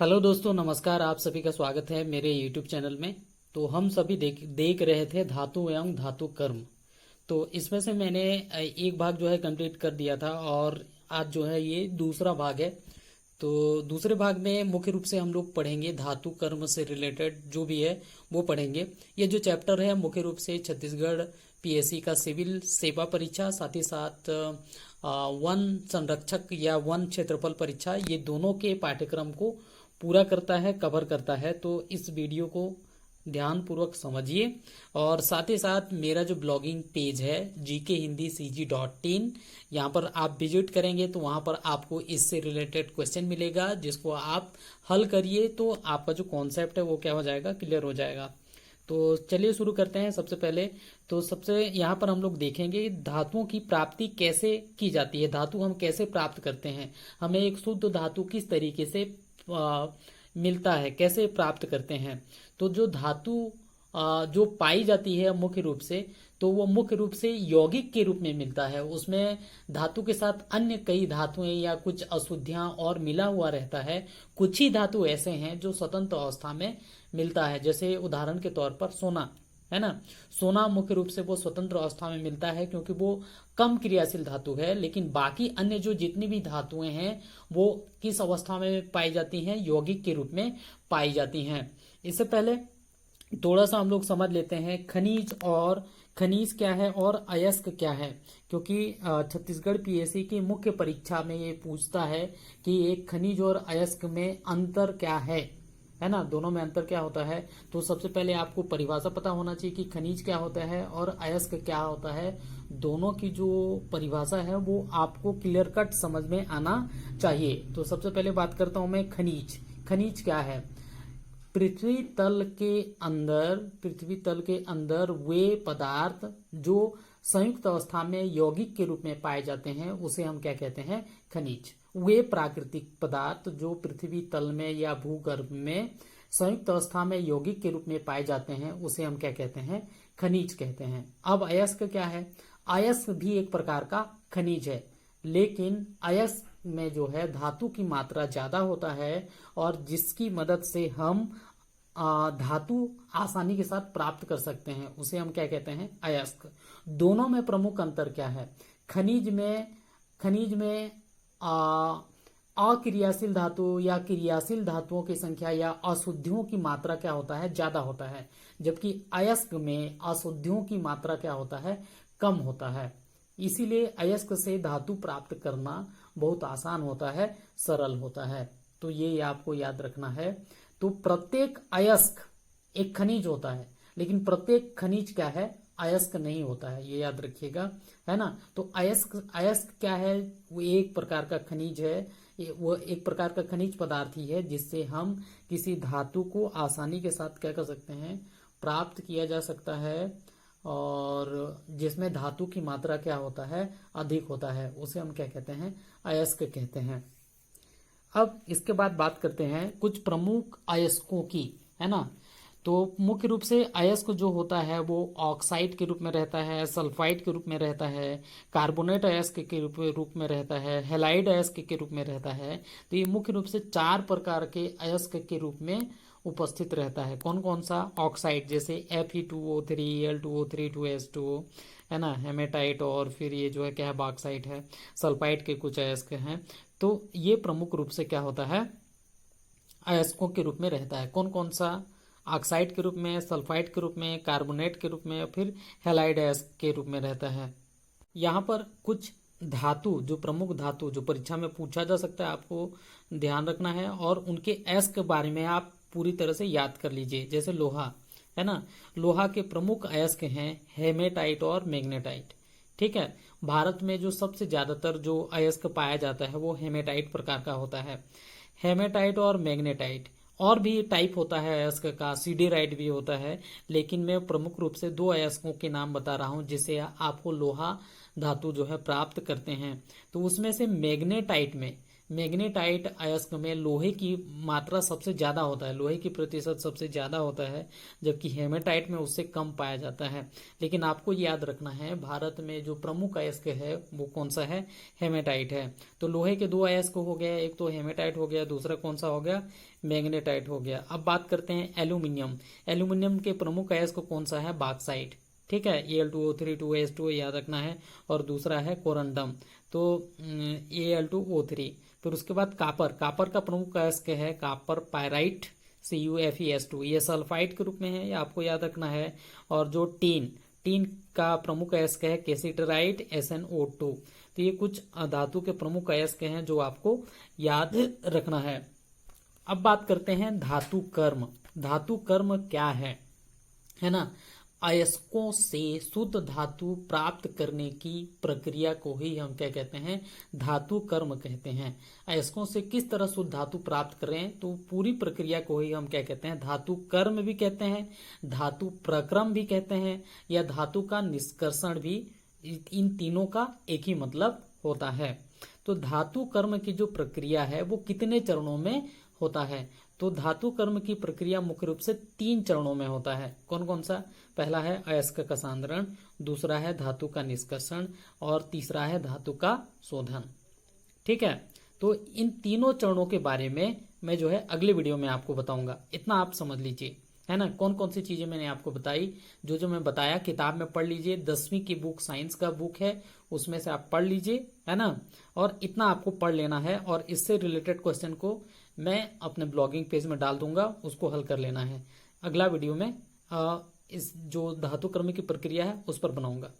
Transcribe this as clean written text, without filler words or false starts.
Hello दोस्तों, नमस्कार। आप सभी का स्वागत है मेरे YouTube चैनल में। तो हम सभी देख रहे थे धातु एवं धातु कर्म। तो इसमें से मैंने एक भाग जो है कंप्लीट कर दिया था और आज जो है ये दूसरा भाग है। तो दूसरे भाग में मुख्य रूप से हम लोग पढ़ेंगे धातु कर्म से रिलेटेड जो भी है वो पढ़ेंगे। ये जो चैप्टर है मुख्य रूप से छत्तीसगढ़ पीएससी का सिविल सेवा परीक्षा, साथ ही साथ वन संरक्षक या वन क्षेत्रफल परीक्षा, ये दोनों के पाठ्यक्रम को पूरा करता है, कवर करता है। तो इस वीडियो को ध्यानपूर्वक समझिए और साथ ही साथ मेरा जो ब्लॉगिंग पेज है gkhindy.cg.in, यहाँ पर आप विजिट करेंगे तो वहाँ पर आपको इससे रिलेटेड क्वेश्चन मिलेगा, जिसको आप हल करिए तो आपका जो कॉन्सेप्ट है वो क्या हो जाएगा, क्लियर हो जाएगा। तो चलिए शुरू करते हैं। सबसे पहले तो सबसे यहाँ पर हम लोग देखेंगे धातुओं की प्राप्ति कैसे की जाती है, धातु हम कैसे प्राप्त करते हैं, हमें एक शुद्ध धातु किस तरीके से मिलता है, कैसे प्राप्त करते हैं। तो जो धातु जो पाई जाती है मुख्य रूप से, तो वो मुख्य रूप से यौगिक के रूप में मिलता है। उसमें धातु के साथ अन्य कई धातुएं या कुछ अशुद्धियां और मिला हुआ रहता है। कुछ ही धातु ऐसे हैं जो स्वतंत्र अवस्था में मिलता है, जैसे उदाहरण के तौर पर सोना है ना। सोना मुख्य रूप से वो स्वतंत्र अवस्था में मिलता है क्योंकि वो कम क्रियाशील धातु है। लेकिन बाकी अन्य जो जितनी भी धातुएं हैं वो किस अवस्था में पाई जाती हैं, यौगिक के रूप में पाई जाती हैं। इससे पहले थोड़ा सा हम लोग समझ लेते हैं खनिज, और खनिज क्या है और अयस्क क्या है, क्योंकि छत्तीसगढ़ पीएससी की मुख्य परीक्षा में ये पूछता है कि एक खनिज और अयस्क में अंतर क्या है ना, दोनों में अंतर क्या होता है। तो सबसे पहले आपको परिभाषा पता होना चाहिए कि खनिज क्या होता है और अयस्क क्या होता है। दोनों की जो परिभाषा है वो आपको क्लियर कट समझ में आना चाहिए। तो सबसे पहले बात करता हूं मैं खनिज। खनिज क्या है? पृथ्वी तल के अंदर वे पदार्थ जो संयुक्त अवस्था में यौगिक के रूप में पाए जाते हैं उसे हम क्या कहते हैं, खनिज। वे प्राकृतिक पदार्थ जो पृथ्वी तल में या भूगर्भ में संयुक्त अवस्था में यौगिक के रूप में पाए जाते हैं उसे हम क्या कहते हैं, खनिज कहते हैं। अब अयस्क क्या है? अयस्क भी एक प्रकार का खनिज है, लेकिन अयस्क में जो है धातु की मात्रा ज्यादा होता है और जिसकी मदद से हम धातु आसानी के साथ प्राप्त कर सकते हैं उसे हम क्या कहते हैं, अयस्क। दोनों में प्रमुख अंतर क्या है? खनिज में अक्रियाशील धातु या क्रियाशील धातुओं की संख्या या अशुद्धियों की मात्रा क्या होता है, ज्यादा होता है, जबकि अयस्क में अशुद्धियों की मात्रा क्या होता है, कम होता है। इसीलिए अयस्क से धातु प्राप्त करना बहुत आसान होता है, सरल होता है। तो ये आपको याद रखना है। तो प्रत्येक अयस्क एक खनिज होता है, लेकिन प्रत्येक खनिज क्या है, अयस्क नहीं होता है, ये याद रखिएगा, है ना। तो अयस्क क्या है? वो एक प्रकार का खनिज है, वो एक प्रकार का खनिज पदार्थ ही है जिससे हम किसी धातु को आसानी के साथ क्या कर सकते हैं, प्राप्त किया जा सकता है, और जिसमें धातु की मात्रा क्या होता है, अधिक होता है, उसे हम क्या कहते हैं, अयस्क कहते हैं। अब इसके बाद बात करते हैं कुछ प्रमुख अयस्कों की, है ना। तो मुख्य रूप से अयस्क जो होता है वो ऑक्साइड के रूप में रहता है, सल्फाइड के रूप में रहता है, कार्बोनेट अयस्क के रूप में रहता है, हेलाइड अयस्क के रूप में रहता है। तो ये मुख्य रूप से 4 प्रकार के अयस्क के रूप में उपस्थित रहता है। कौन कौन सा? ऑक्साइड जैसे Fe2O3, Al2O3, 2S2, है ना, हेमेटाइट, और फिर ये जो है क्या है, बॉक्साइट है। सल्फाइड के कुछ अयस्क हैं। तो ये प्रमुख रूप से क्या होता है, अयस्कों के रूप में रहता है। कौन कौन सा? ऑक्साइड के रूप में, सल्फाइड के रूप में, कार्बोनेट के रूप में, फिर हैलाइड अयस्क के रूप में रहता है। यहाँ पर कुछ धातु, जो प्रमुख धातु जो परीक्षा में पूछा जा सकता है, आपको ध्यान रखना है और उनके अयस्क के बारे में आप पूरी तरह से याद कर लीजिए। जैसे लोहा, है ना, लोहा के प्रमुख अयस्क हैं हेमेटाइट और मैग्नेटाइट। ठीक है। भारत में जो सबसे ज्यादातर जो अयस्क पाया जाता है वो हेमेटाइट प्रकार का होता है। हेमेटाइट और मैग्नेटाइट, और भी टाइप होता है अयस्क का, सिडेराइट भी होता है, लेकिन मैं प्रमुख रूप से 2 अयस्कों के नाम बता रहा हूं जिससे आपको लोहा धातु जो है प्राप्त करते हैं। तो उसमें से मैग्नेटाइट अयस्क में लोहे की मात्रा सबसे ज़्यादा होता है, लोहे की प्रतिशत सबसे ज़्यादा होता है, जबकि हेमेटाइट में उससे कम पाया जाता है। लेकिन आपको याद रखना है भारत में जो प्रमुख अयस्क है वो कौन सा है, हेमेटाइट है। तो लोहे के दो अयस्क हो गए, एक तो हेमेटाइट हो गया, दूसरा कौन सा हो गया, मैग्नेटाइट हो गया। अब बात करते हैं एल्यूमिनियम। एल्यूमिनियम के प्रमुख अयस्क कौन सा है, बॉक्साइट, ठीक है, Al2O3 2S2 याद रखना है, और दूसरा है कोरंडम, तो Al2O3। फिर उसके बाद कापर, कापर का प्रमुख अयस्क है कापर पायराइट CuFeS2, ये सल्फाइड के रूप में है, ये आपको याद रखना है। और जो टीन, टीन का प्रमुख अयस्क है कैसिटराइट SnO2। तो ये कुछ धातु के प्रमुख अयस्क हैं जो आपको याद रखना है। अब बात करते हैं धातु कर्म। धातु कर्म क्या है ना, अयस्कों से शुद्ध धातु प्राप्त करने की प्रक्रिया को ही हम क्या कहते हैं, धातु कर्म कहते हैं। अयस्कों से किस तरह शुद्ध धातु प्राप्त करें, तो पूरी प्रक्रिया को ही हम क्या कहते हैं, धातु कर्म भी कहते हैं, धातु प्रक्रम भी कहते हैं, या धातु का निष्कर्षण भी। इन तीनों का एक ही मतलब होता है। तो धातु कर्म की जो प्रक्रिया है वो कितने चरणों में होता है, तो धातु कर्म की प्रक्रिया मुख्य रूप से 3 चरणों में होता है। कौन कौन सा, पहला है अयस्क का सांद्रण, दूसरा है धातु का निष्कर्षण, और तीसरा है धातु का शोधन। ठीक है, तो इन तीनों चरणों के बारे में मैं जो है अगले वीडियो में आपको बताऊंगा। इतना आप समझ लीजिए, है ना, कौन कौन सी चीजें मैंने आपको बताई, जो जो मैं बताया किताब में पढ़ लीजिए, 10वीं की बुक साइंस का बुक है उसमें से आप पढ़ लीजिए, है ना। और इतना आपको पढ़ लेना है, और इससे रिलेटेड क्वेश्चन को मैं अपने ब्लॉगिंग पेज में डाल दूंगा, उसको हल कर लेना है। अगला वीडियो में इस जो धातु कर्म की प्रक्रिया है उस पर बनाऊंगा।